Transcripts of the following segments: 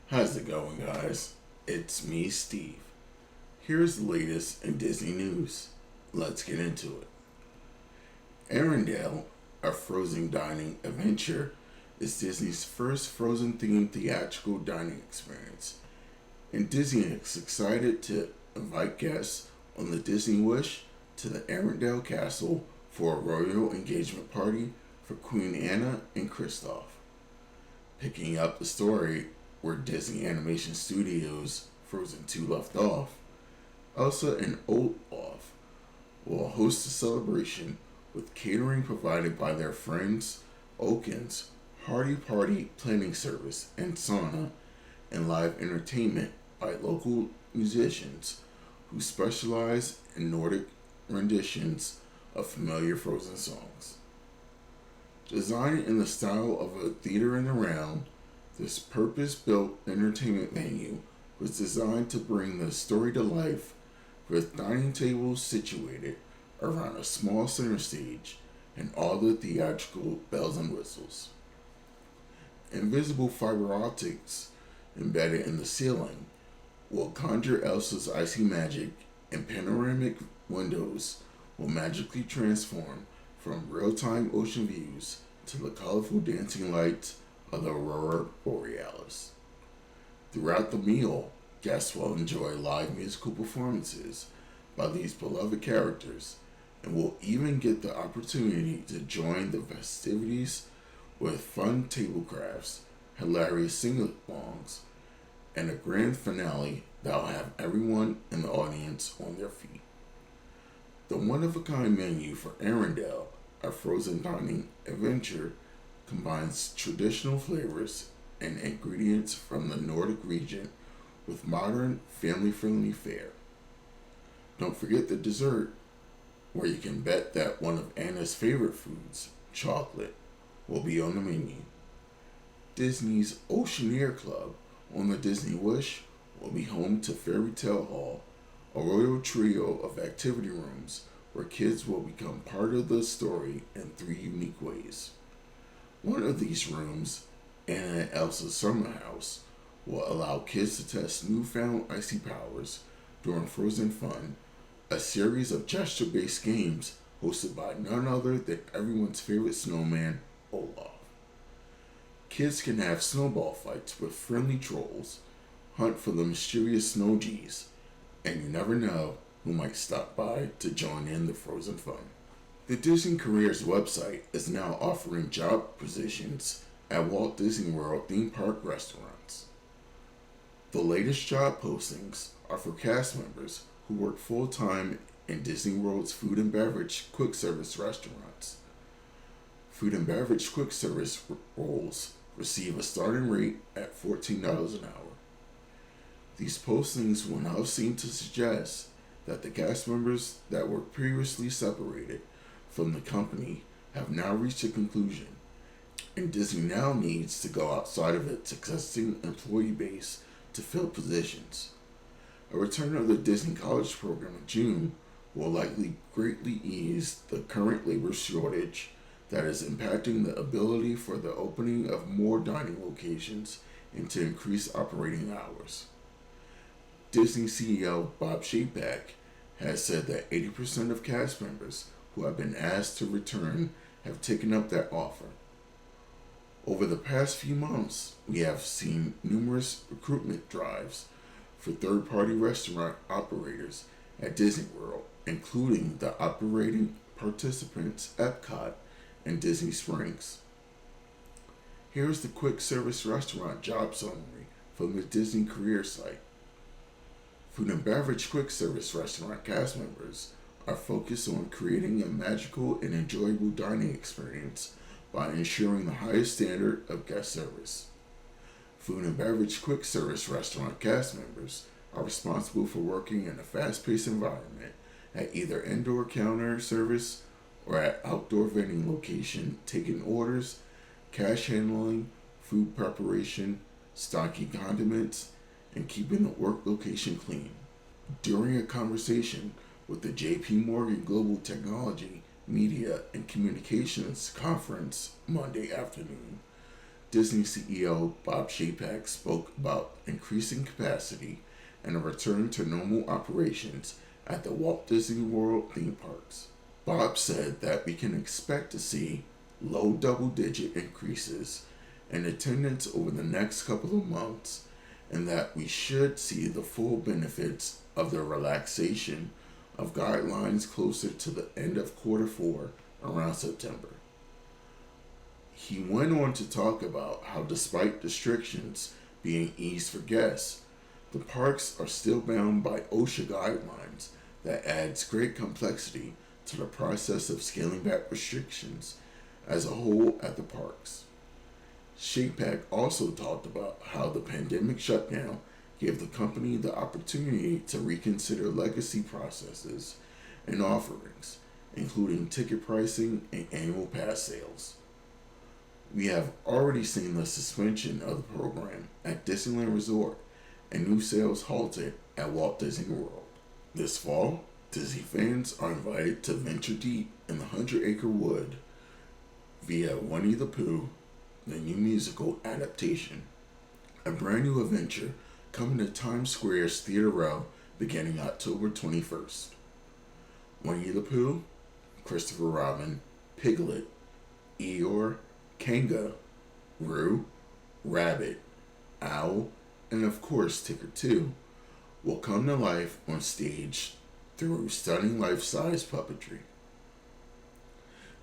How's it going, guys? It's me, Steve. Here's the latest in Disney news. Let's get into it. Arendelle, a frozen dining adventure, is Disney's first frozen-themed theatrical dining experience, and Disney is excited to invite guests on the Disney Wish to the Arendelle Castle for a royal engagement party for Queen Anna and Kristoff. Picking up the story where Disney Animation Studios' Frozen 2 left off, Elsa and Olaf will host a celebration with catering provided by their friends Oaken's Hardy Party Planning Service and Sauna, and live entertainment by local musicians who specialize in Nordic renditions of familiar Frozen songs. Designed in the style of a theater in the round, this purpose-built entertainment venue was designed to bring the story to life with dining tables situated around a small center stage and all the theatrical bells and whistles. Invisible fiber optics embedded in the ceiling will conjure Elsa's icy magic, and panoramic windows will magically transform from real-time ocean views to the colorful dancing lights of the Aurora Borealis. Throughout the meal, guests will enjoy live musical performances by these beloved characters and will even get the opportunity to join the festivities with fun table crafts, hilarious sing-alongs, and a grand finale that will have everyone in the audience on their feet. The one-of-a-kind menu for Arendelle, a frozen dining adventure, combines traditional flavors and ingredients from the Nordic region with modern, family-friendly fare. Don't forget the dessert, where you can bet that one of Anna's favorite foods, chocolate, will be on the menu. Disney's Oceaneer Club on the Disney Wish will be home to Fairy Tale Hall, a royal trio of activity rooms where kids will become part of the story in three unique ways. One of these rooms, Anna and Elsa's Summer House, will allow kids to test newfound icy powers during Frozen Fun, a series of gesture-based games hosted by none other than everyone's favorite snowman, Olaf. Kids can have snowball fights with friendly trolls, hunt for the mysterious snow G's, and you never know who might stop by to join in the Frozen Fun. The Disney Careers website is now offering job positions at Walt Disney World theme park restaurants. The latest job postings are for cast members who work full-time in Disney World's food and beverage quick service restaurants. Food and beverage quick service roles receive a starting rate at $14 an hour. These postings will now seem to suggest that the cast members that were previously separated from the company have now reached a conclusion, and Disney now needs to go outside of its existing employee base to fill positions. A return of the Disney College program in June will likely greatly ease the current labor shortage that is impacting the ability for the opening of more dining locations and to increase operating hours. Disney CEO Bob Chapek has said that 80% of cast members who have been asked to return have taken up that offer. Over the past few months, we have seen numerous recruitment drives for third-party restaurant operators at Disney World, including the operating participants Epcot and Disney Springs. Here's the quick service restaurant job summary from the Disney Career site. Food and beverage quick service restaurant cast members are focused on creating a magical and enjoyable dining experience by ensuring the highest standard of guest service. Food and beverage quick service restaurant cast members are responsible for working in a fast-paced environment at either indoor counter service or at outdoor vending location, taking orders, cash handling, food preparation, stocking condiments, and keeping the work location clean. During a conversation with the J.P. Morgan Global Technology, Media, and Communications Conference Monday afternoon, Disney CEO Bob Chapek spoke about increasing capacity and a return to normal operations at the Walt Disney World theme parks. Bob said that we can expect to see low double-digit increases in attendance over the next couple of months, and that we should see the full benefits of the relaxation of guidelines closer to the end of Q4 around September. He went on to talk about how despite restrictions being eased for guests, the parks are still bound by OSHA guidelines that adds great complexity to the process of scaling back restrictions as a whole at the parks. Shapek also talked about how the pandemic shutdown gave the company the opportunity to reconsider legacy processes and offerings, including ticket pricing and annual pass sales. We have already seen the suspension of the program at Disneyland Resort and new sales halted at Walt Disney World. This fall, Disney fans are invited to venture deep in the 100-acre wood via Winnie the Pooh, the new musical adaptation, a brand new adventure coming to Times Square's Theater Row beginning October 21st. Winnie the Pooh, Christopher Robin, Piglet, Eeyore, Kanga, Roo, Rabbit, Owl, and of course Tigger 2 will come to life on stage through stunning life-size puppetry.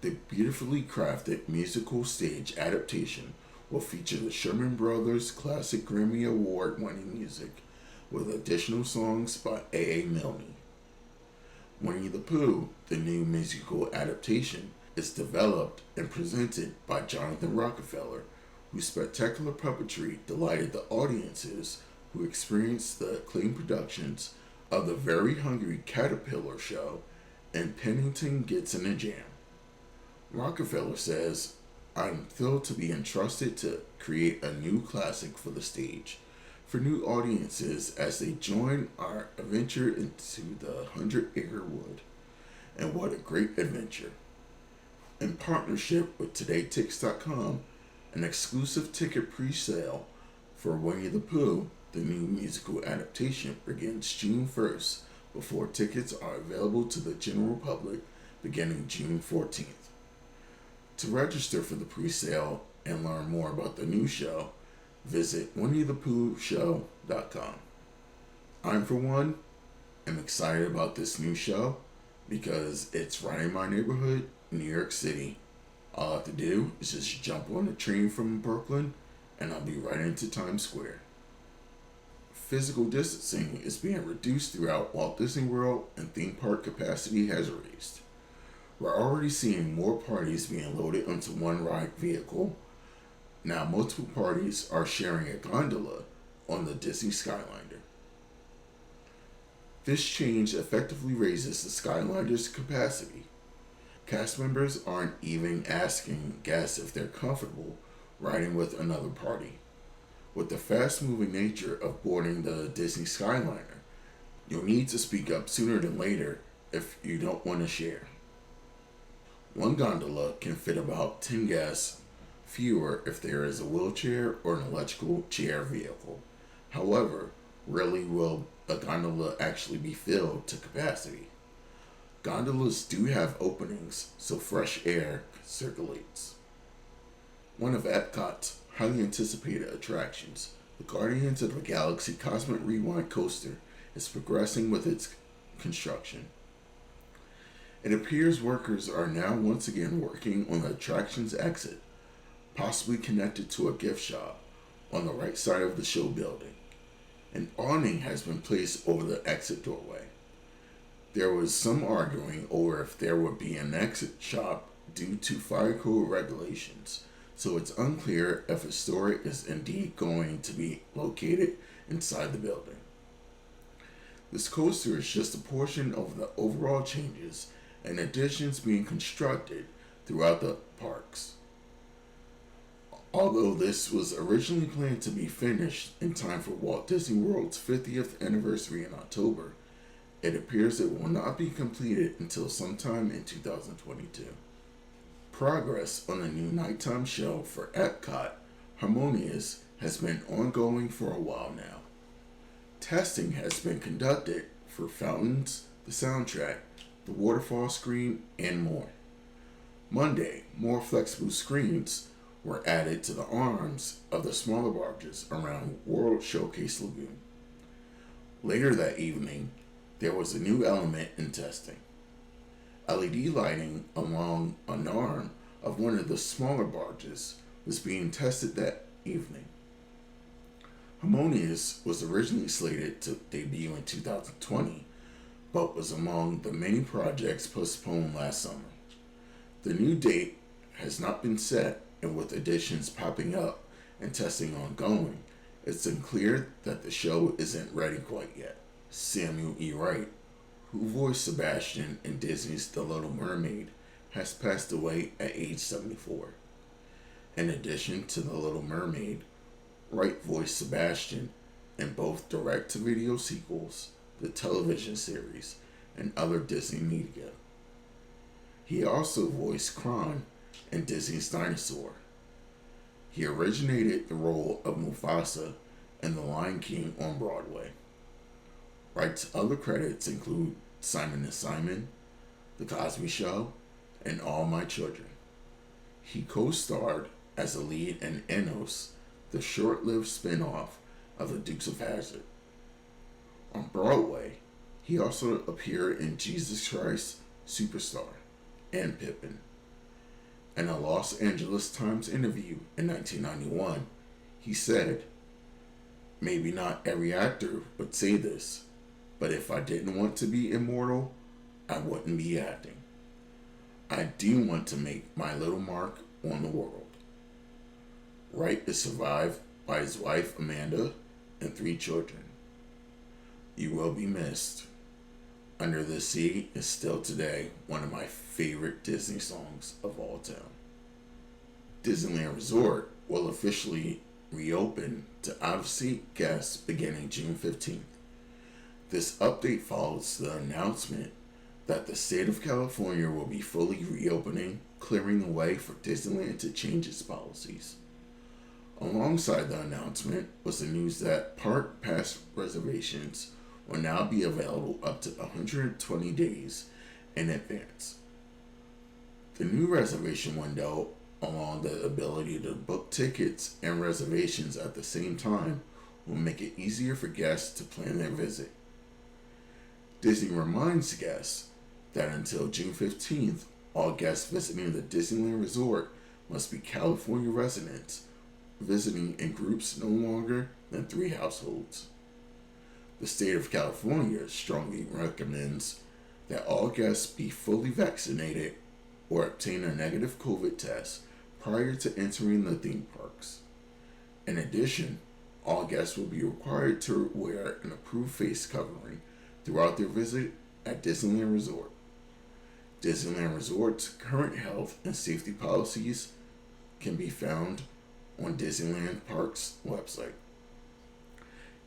The beautifully crafted musical stage adaptation will feature the Sherman Brothers' classic Grammy Award-winning music with additional songs by A.A. Milne. Winnie the Pooh, the new musical adaptation, is developed and presented by Jonathan Rockefeller, whose spectacular puppetry delighted the audiences who experienced the acclaimed productions of the Very Hungry Caterpillar Show and Pennington Gets in a Jam. Rockefeller says, "I'm thrilled to be entrusted to create a new classic for the stage, for new audiences as they join our adventure into the 100-acre wood. And what a great adventure." In partnership with TodayTix.com, an exclusive ticket pre-sale for Winnie the Pooh, the new musical adaptation, begins June 1st before tickets are available to the general public beginning June 14th. To register for the pre-sale and learn more about the new show, visit WinnieThePoohShow.com. I'm, for one, am excited about this new show because it's right in my neighborhood, New York City. All I have to do is just jump on a train from Brooklyn and I'll be right into Times Square. Physical distancing is being reduced throughout Walt Disney World and theme park capacity has raised. We're already seeing more parties being loaded onto one ride vehicle. Now multiple parties are sharing a gondola on the Disney Skyliner. This change effectively raises the Skyliner's capacity. Cast members aren't even asking guests if they're comfortable riding with another party. With the fast-moving nature of boarding the Disney Skyliner, you'll need to speak up sooner than later if you don't want to share. One gondola can fit about 10 guests, fewer if there is a wheelchair or an electrical chair vehicle. However, rarely will a gondola actually be filled to capacity. Gondolas do have openings so fresh air circulates. One of Epcot's highly anticipated attractions, the Guardians of the Galaxy Cosmic Rewind coaster, is progressing with its construction. It appears workers are now once again working on the attraction's exit, possibly connected to a gift shop on the right side of the show building. An awning has been placed over the exit doorway. There was some arguing over if there would be an exit shop due to fire code regulations, so it's unclear if a store is indeed going to be located inside the building. This coaster is just a portion of the overall changes and additions being constructed throughout the parks. Although this was originally planned to be finished in time for Walt Disney World's 50th anniversary in October, it appears it will not be completed until sometime in 2022. Progress on the new nighttime show for Epcot Harmonious has been ongoing for a while now. Testing has been conducted for fountains, the soundtrack, the waterfall screen, and more. Monday, more flexible screens were added to the arms of the smaller barges around World Showcase Lagoon. Later that evening, there was a new element in testing. LED lighting along an arm of one of the smaller barges was being tested that evening. Harmonious was originally slated to debut in 2020, but was among the many projects postponed last summer. The new date has not been set, and with additions popping up and testing ongoing, it's unclear that the show isn't ready quite yet. Samuel E. Wright, who voiced Sebastian in Disney's The Little Mermaid, has passed away at age 74. In addition to The Little Mermaid, Wright voiced Sebastian in both direct-to-video sequels, the television series, and other Disney media. He also voiced Kron in Disney's Dinosaur. He originated the role of Mufasa in The Lion King on Broadway. Wright's other credits include Simon and Simon, The Cosby Show, and All My Children. He co-starred as a lead in Enos, the short-lived spin-off of The Dukes of Hazzard. On Broadway, he also appeared in Jesus Christ Superstar and Pippin. In a Los Angeles Times interview in 1991, he said, "Maybe not every actor would say this, but if I didn't want to be immortal, I wouldn't be acting. I do want to make my little mark on the world." Wright is survived by his wife Amanda and 3 children. You will be missed. Under the Sea is still today one of my favorite Disney songs of all time. Disneyland Resort will officially reopen to out-of-seat guests beginning June 15th. This update follows the announcement that the state of California will be fully reopening, clearing the way for Disneyland to change its policies. Alongside the announcement was the news that park pass reservations will now be available up to 120 days in advance. The new reservation window, along with the ability to book tickets and reservations at the same time, will make it easier for guests to plan their visit. Disney reminds guests that until June 15th, all guests visiting the Disneyland Resort must be California residents, visiting in groups no longer than 3 households. The state of California strongly recommends that all guests be fully vaccinated or obtain a negative COVID test prior to entering the theme parks. In addition, all guests will be required to wear an approved face covering throughout their visit at Disneyland Resort. Disneyland Resort's current health and safety policies can be found on Disneyland Parks' website.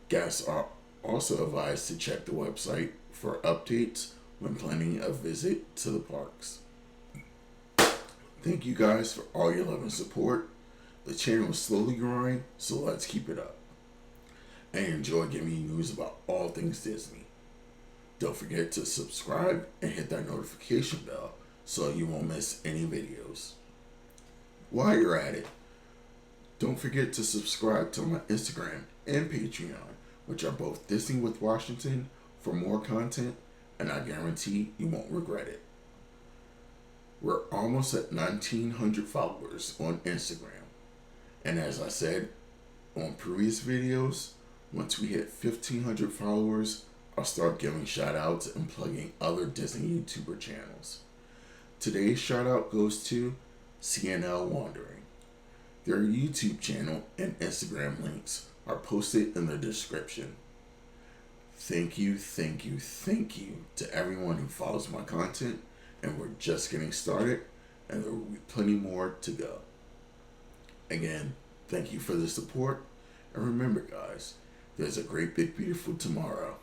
Guests are also advised to check the website for updates when planning a visit to the parks. Thank you guys for all your love and support. The channel is slowly growing, so let's keep it up. I enjoy giving you news about all things Disney. Don't forget to subscribe and hit that notification bell so you won't miss any videos. While you're at it, don't forget to subscribe to my Instagram and Patreon, which are both Disney with Washington, for more content, and I guarantee you won't regret it. We're almost at 1,900 followers on Instagram, and as I said on previous videos, once we hit 1,500 followers, I'll start giving shoutouts and plugging other Disney YouTuber channels. Today's shoutout goes to CNL Wandering. Their YouTube channel and Instagram links are posted in the description. Thank you to everyone who follows my content, and we're just getting started, and there will be plenty more to go. Again, thank you for the support, and remember guys, there's a great big beautiful tomorrow.